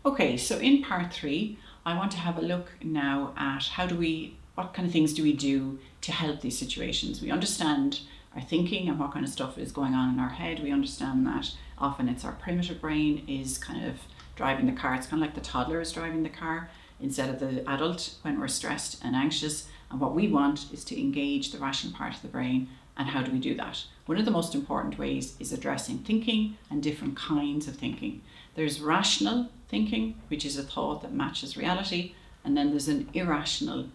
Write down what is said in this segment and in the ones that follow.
Okay, so in part 3, I want to have a look now at what kind of things do we do to help these situations. We understand our thinking and what kind of stuff is going on in our head. We understand that often it's our primitive brain is kind of driving the car. It's kind of like the toddler is driving the car instead of the adult when we're stressed and anxious. And what we want is to engage the rational part of the brain. And how do we do that? One of the most important ways is addressing thinking and different kinds of thinking. There's rational thinking, which is a thought that matches reality, and then there's an irrational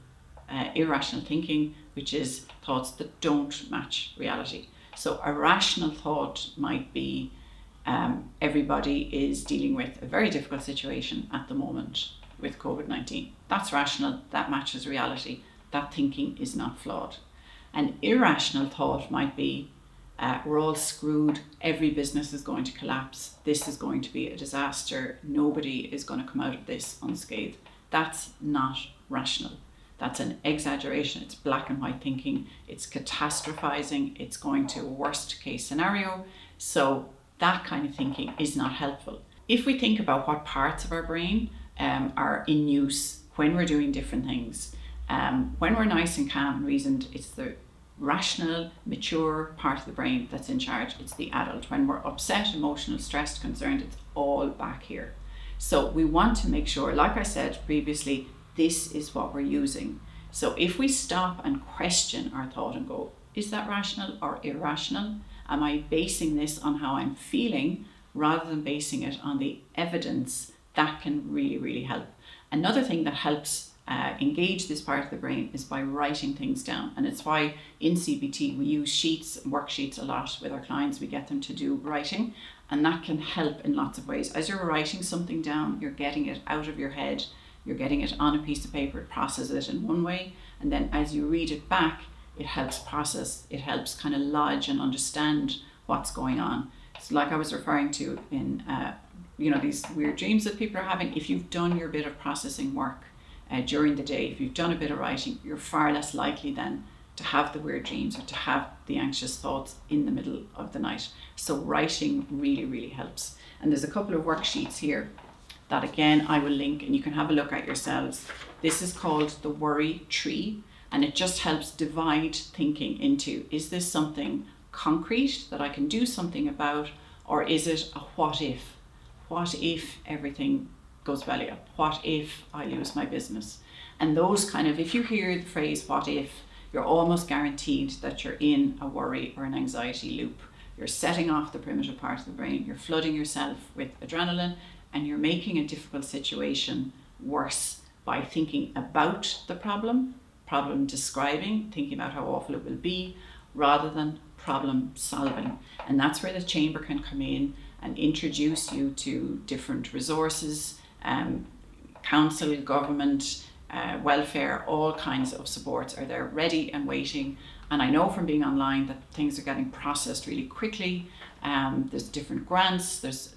thinking, which is thoughts that don't match reality. So a rational thought might be everybody is dealing with a very difficult situation at the moment with COVID-19. That's rational, that matches reality, that thinking is not flawed. An irrational thought might be we're all screwed, every business is going to collapse, this is going to be a disaster, nobody is going to come out of this unscathed. That's not rational. That's an exaggeration, it's black and white thinking, it's catastrophizing, it's going to a worst case scenario. So that kind of thinking is not helpful. If we think about what parts of our brain are in use when we're doing different things, when we're nice and calm and reasoned, it's the rational, mature part of the brain that's in charge. It's the adult. When we're upset, emotional, stressed, concerned, it's all back here. So we want to make sure, like I said previously, this is what we're using. So if we stop and question our thought and go, is that rational or irrational? Am I basing this on how I'm feeling rather than basing it on the evidence? That can really, really help. Another thing that helps engage this part of the brain is by writing things down. And it's why in CBT we use sheets and worksheets a lot with our clients. We get them to do writing, and that can help in lots of ways. As you're writing something down, you're getting it out of your head, you're getting it on a piece of paper, it processes it in one way, and then as you read it back, it helps process, it helps kind of lodge and understand what's going on. So like I was referring to in these weird dreams that people are having, if you've done your bit of processing work during the day, if you've done a bit of writing, you're far less likely then to have the weird dreams or to have the anxious thoughts in the middle of the night. So writing really, really helps. And there's a couple of worksheets here that again I will link and you can have a look at yourselves. This is called the worry tree, and it just helps divide thinking into, is this something concrete that I can do something about, or is it a what if? What if everything goes belly up? What if I lose my business? And those kind of, if you hear the phrase what if, you're almost guaranteed that you're in a worry or an anxiety loop. You're setting off the primitive part of the brain, you're flooding yourself with adrenaline, and you're making a difficult situation worse by thinking about the problem describing, thinking about how awful it will be, rather than problem solving. And that's where the chamber can come in and introduce you to different resources, council, government, welfare, all kinds of supports are there ready and waiting. And I know from being online that things are getting processed really quickly. There's different grants, there's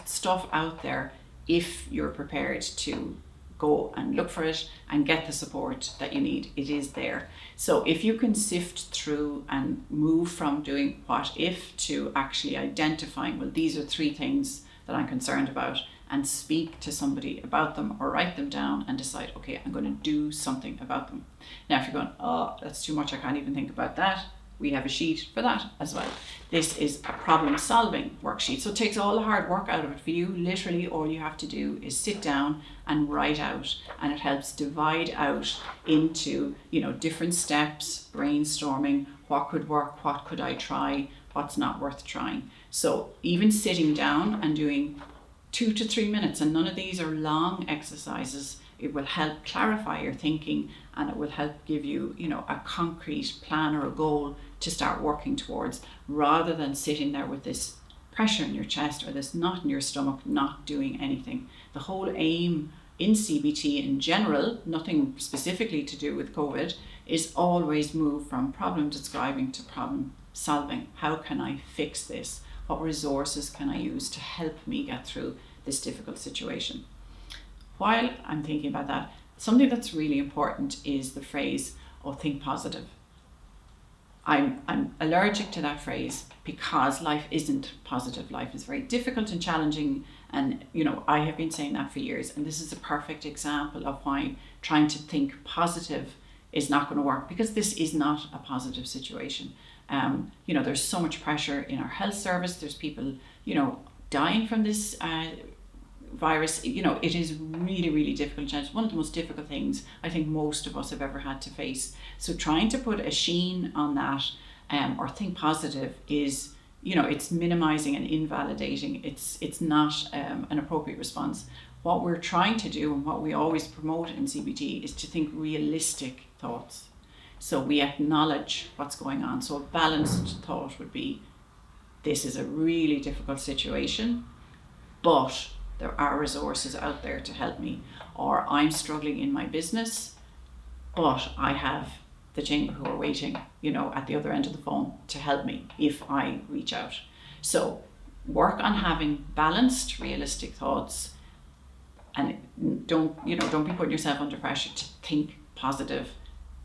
stuff out there if you're prepared to go and look for it and get the support that you need. It is there. So if you can sift through and move from doing what if to actually identifying, well, these are 3 things that I'm concerned about, and speak to somebody about them or write them down and decide, okay, I'm going to do something about them. Now, if you're going, oh, that's too much, I can't even think about that, we have a sheet for that as well. This is a problem solving worksheet. So it takes all the hard work out of it for you. Literally all you have to do is sit down and write out, and it helps divide out into, different steps, brainstorming, what could work, what could I try, what's not worth trying. So even sitting down and doing 2 to 3 minutes, and none of these are long exercises, it will help clarify your thinking, and it will help give you, a concrete plan or a goal to start working towards, rather than sitting there with this pressure in your chest or this knot in your stomach, not doing anything. The whole aim in CBT in general, nothing specifically to do with COVID, is always move from problem describing to problem solving. How can I fix this? What resources can I use to help me get through this difficult situation? While I'm thinking about that, something that's really important is the phrase, think positive. I'm allergic to that phrase because life isn't positive. Life is very difficult and challenging, And, I have been saying that for years. And this is a perfect example of why trying to think positive is not going to work, because this is not a positive situation. There's so much pressure in our health service. There's people, dying from this virus. It is really, really difficult. It's one of the most difficult things I think most of us have ever had to face. So trying to put a sheen on that or think positive is, it's minimizing and invalidating. It's not an appropriate response. What we're trying to do, and what we always promote in CBT, is to think realistic thoughts. So we acknowledge what's going on. So a balanced thought would be, this is a really difficult situation, but there are resources out there to help me. Or I'm struggling in my business, but I have the chamber who are waiting, at the other end of the phone to help me if I reach out. So work on having balanced, realistic thoughts, and don't be putting yourself under pressure to think positive.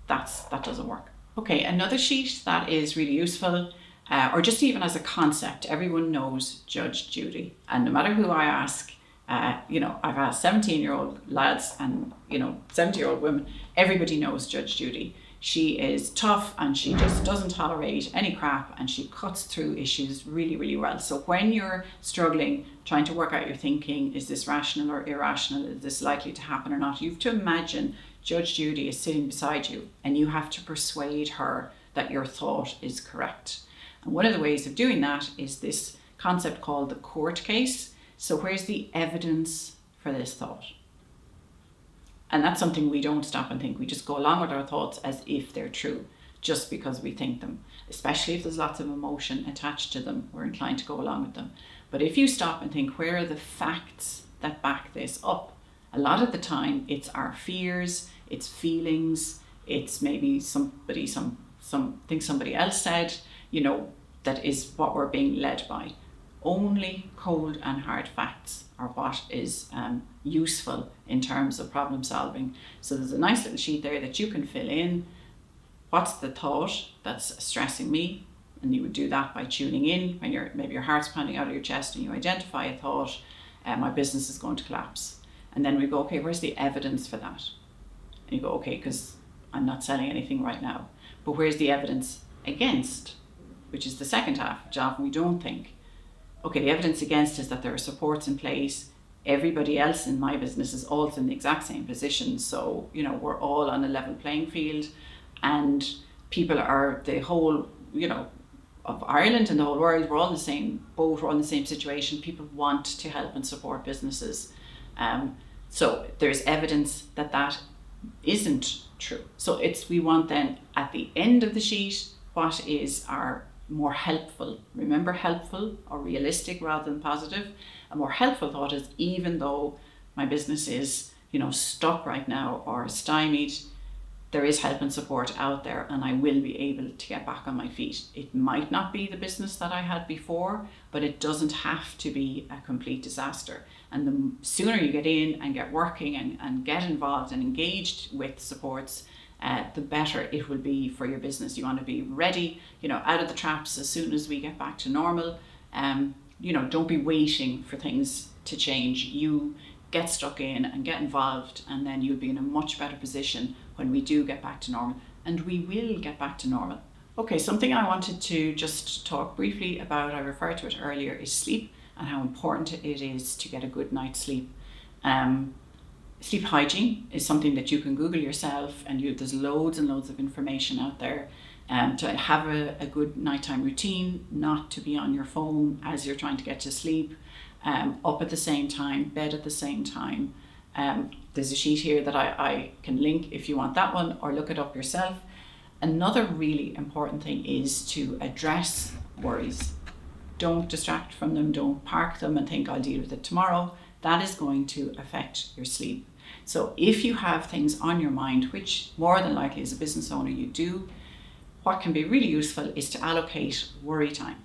That doesn't work. Okay, another sheet that is really useful, or just even as a concept, everyone knows Judge Judy. And no matter who I ask, I've asked 17-year-old lads and 70-year-old women, everybody knows Judge Judy. She is tough and she just doesn't tolerate any crap, and she cuts through issues really, really well. So when you're struggling, trying to work out your thinking, is this rational or irrational? Is this likely to happen or not? You have to imagine Judge Judy is sitting beside you, and you have to persuade her that your thought is correct. And one of the ways of doing that is this concept called the court case. So where's the evidence for this thought? And that's something we don't stop and think. We just go along with our thoughts as if they're true, just because we think them. Especially if there's lots of emotion attached to them, we're inclined to go along with them. But if you stop and think, where are the facts that back this up? A lot of the time, it's our fears, it's feelings, it's maybe something somebody else said, that is what we're being led by. Only cold and hard facts are what is useful in terms of problem solving. So there's a nice little sheet there that you can fill in. What's the thought that's stressing me? And you would do that by tuning in when maybe your heart's pounding out of your chest and you identify a thought, my business is going to collapse. And then we go, okay, where's the evidence for that? And you go, okay, because I'm not selling anything right now. But where's the evidence against? Which is the second half, which often we don't think. Okay, the evidence against is that there are supports in place. Everybody else in my business is also in the exact same position. So, we're all on a level playing field, and people are the whole, of Ireland and the whole world, we're all in the same boat, we're all in the same situation. People want to help and support businesses. So there's evidence that isn't true. So we want then at the end of the sheet, what is our more helpful? Remember, helpful or realistic rather than positive. A more helpful thought is, even though my business is, stuck right now or stymied, there is help and support out there, and I will be able to get back on my feet. It might not be the business that I had before, but it doesn't have to be a complete disaster. And the sooner you get in and get working and get involved and engaged with supports, the better it will be for your business. You want to be ready, out of the traps as soon as we get back to normal. Don't be waiting for things to change. You get stuck in and get involved, and then you'll be in a much better position when we do get back to normal. And we will get back to normal. Okay, something I wanted to just talk briefly about, I referred to it earlier, is sleep and how important it is to get a good night's sleep. Sleep hygiene is something that you can Google yourself, and there's loads and loads of information out there. To have a good nighttime routine, not to be on your phone as you're trying to get to sleep, up at the same time, bed at the same time. There's a sheet here that I can link if you want that one, or look it up yourself. Another really important thing is to address worries. Don't distract from them, don't park them and think I'll deal with it tomorrow. That is going to affect your sleep. So if you have things on your mind, which more than likely as a business owner you do, what can be really useful is to allocate worry time.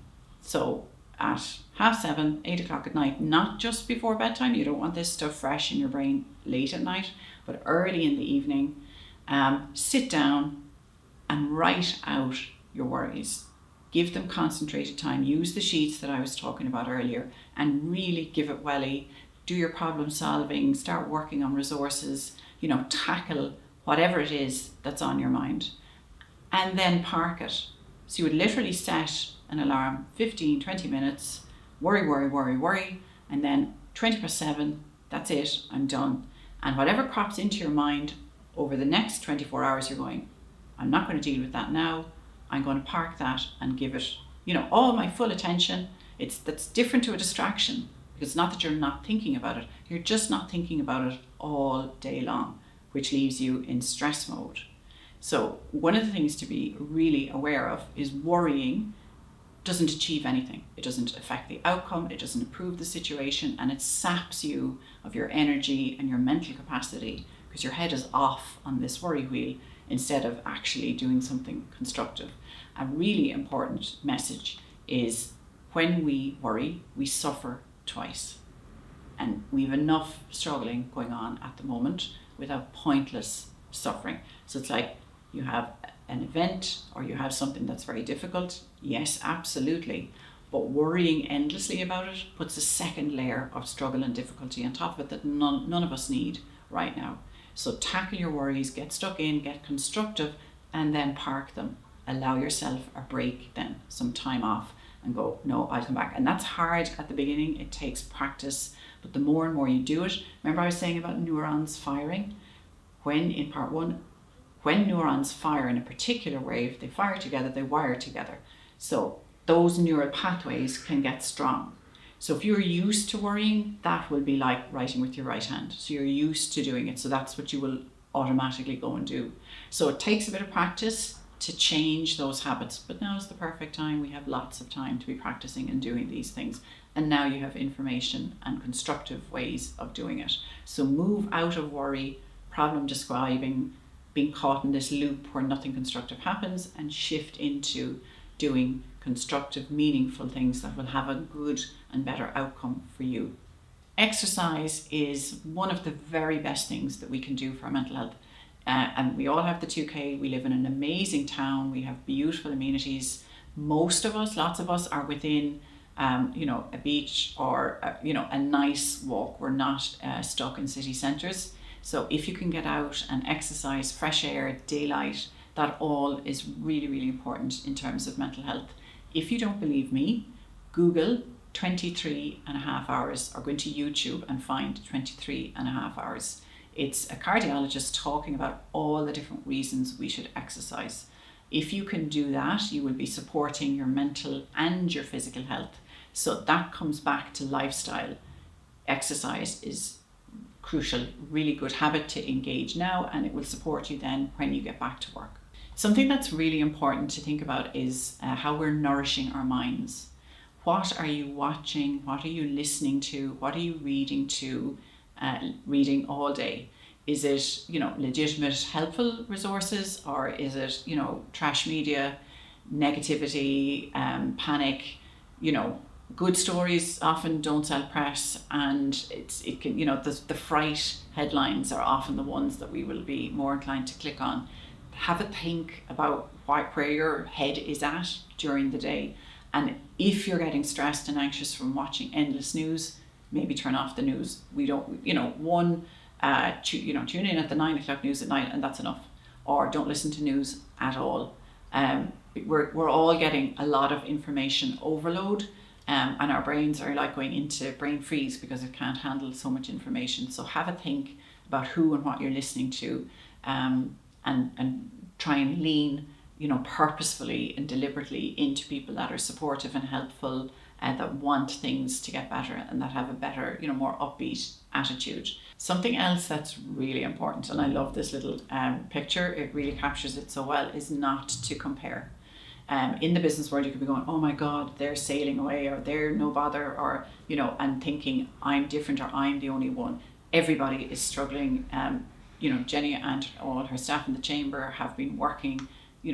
So at 7:30, 8 o'clock at night, not just before bedtime. You don't want this stuff fresh in your brain late at night, but early in the evening, sit down and write out your worries. Give them concentrated time. Use the sheets that I was talking about earlier and really give it welly. Do your problem solving, start working on resources, tackle whatever it is that's on your mind. And then park it. So you would literally set an alarm, 15, 20 minutes, worry, and then 24/7, that's it, I'm done. And whatever crops into your mind over the next 24 hours, you're going, I'm not going to deal with that now. I'm going to park that and give it, all my full attention. That's different to a distraction, because it's not that you're not thinking about it. You're just not thinking about it all day long, which leaves you in stress mode. So one of the things to be really aware of is worrying doesn't achieve anything. It doesn't affect the outcome, it doesn't improve the situation, and it saps you of your energy and your mental capacity, because your head is off on this worry wheel instead of actually doing something constructive. A really important message is when we worry, we suffer twice. And we have enough struggling going on at the moment without pointless suffering. So it's like you have an event or you have something that's very difficult. Yes, absolutely. But worrying endlessly about it puts a second layer of struggle and difficulty on top of it that none of us need right now. So tackle your worries, get stuck in, get constructive, and then park them. Allow yourself a break then, some time off, and go, no, I'll come back. And that's hard at the beginning. It takes practice. But the more and more you do it, remember I was saying about neurons firing? In part one, when neurons fire in a particular way, if they fire together, they wire together. So those neural pathways can get strong. So if you're used to worrying, that will be like writing with your right hand. So you're used to doing it. So that's what you will automatically go and do. So it takes a bit of practice to change those habits. But now is the perfect time. We have lots of time to be practicing and doing these things. And now you have information and constructive ways of doing it. So move out of worry, problem describing, being caught in this loop where nothing constructive happens, and shift into doing constructive, meaningful things that will have a good and better outcome for you. Exercise is one of the very best things that we can do for our mental health. And we all have the 2K. We live in an amazing town. We have beautiful amenities. Most of us, lots of us, are within a beach or a nice walk. We're not stuck in city centres. So if you can get out and exercise, fresh air, daylight, that all is really, really important in terms of mental health. If you don't believe me, Google 23 and a half hours, or go into YouTube and find 23 and a half hours. It's a cardiologist talking about all the different reasons we should exercise. If you can do that, you will be supporting your mental and your physical health. So that comes back to lifestyle. Exercise is crucial, really good habit to engage now, and it will support you then when you get back to work. Something that's really important to think about is how we're nourishing our minds. What are you watching? What are you listening to? What are you reading reading all day? Is it, legitimate, helpful resources, or is it, trash media, negativity, panic? Good stories often don't sell press, and it can, the fright headlines are often the ones that we will be more inclined to click on. Have a think about where your head is at during the day. And if you're getting stressed and anxious from watching endless news, maybe turn off the news. We don't, tune in at the 9 o'clock news at night and that's enough. Or don't listen to news at all. We're all getting a lot of information overload, and our brains are like going into brain freeze because it can't handle so much information. So have a think about who and what you're listening to, and try and lean, purposefully and deliberately into people that are supportive and helpful, that want things to get better and that have a better, more upbeat attitude. Something else that's really important, and I love this little picture, it really captures it so well, is not to compare. In the business world, you could be going, oh my God, they're sailing away, or they're no bother, or, and thinking I'm different or I'm the only one. Everybody is struggling. Jenny and all her staff in the chamber have been working,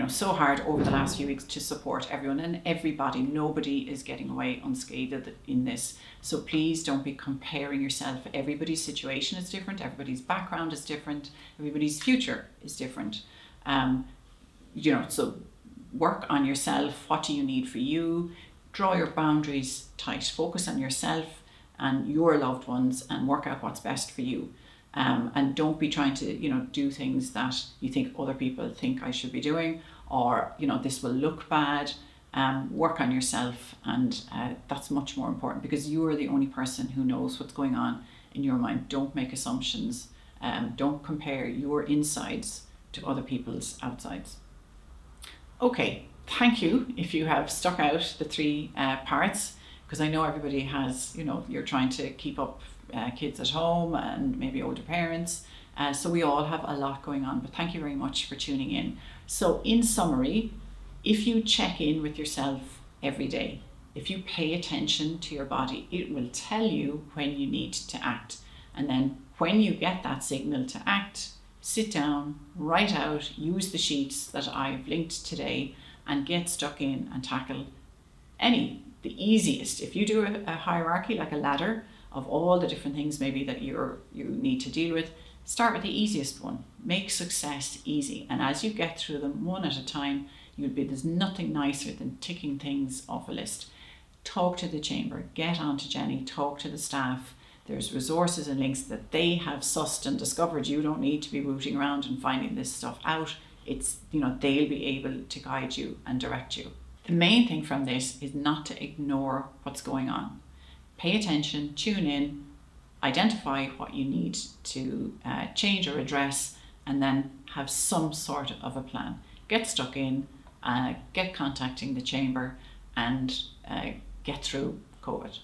so hard over the last few weeks to support everyone and everybody. Nobody is getting away unscathed in this. So please don't be comparing yourself. Everybody's situation is different. Everybody's background is different. Everybody's future is different. So work on yourself. What do you need for you? Draw your boundaries tight. Focus on yourself and your loved ones and work out what's best for you. And don't be trying to, do things that you think other people think I should be doing, or, this will look bad. Work on yourself, and that's much more important, because you are the only person who knows what's going on in your mind. Don't make assumptions. Don't compare your insides to other people's outsides. Okay, thank you if you have stuck out the 3 parts, because I know everybody has, you're trying to keep up kids at home and maybe older parents. So we all have a lot going on, but thank you very much for tuning in. So in summary, if you check in with yourself every day, if you pay attention to your body, it will tell you when you need to act. And then when you get that signal to act, sit down, write out, use the sheets that I've linked today, and get stuck in and tackle the easiest. If you do a hierarchy, like a ladder of all the different things maybe that you need to deal with, start with the easiest one. Make success easy. And as you get through them one at a time, there's nothing nicer than ticking things off a list. Talk to the chamber, get on to Jenny, talk to the staff. There's resources and links that they have sussed and discovered. You don't need to be rooting around and finding this stuff out. It's, they'll be able to guide you and direct you. The main thing from this is not to ignore what's going on. Pay attention, tune in, identify what you need to change or address, and then have some sort of a plan. Get stuck in, get contacting the chamber, and get through COVID.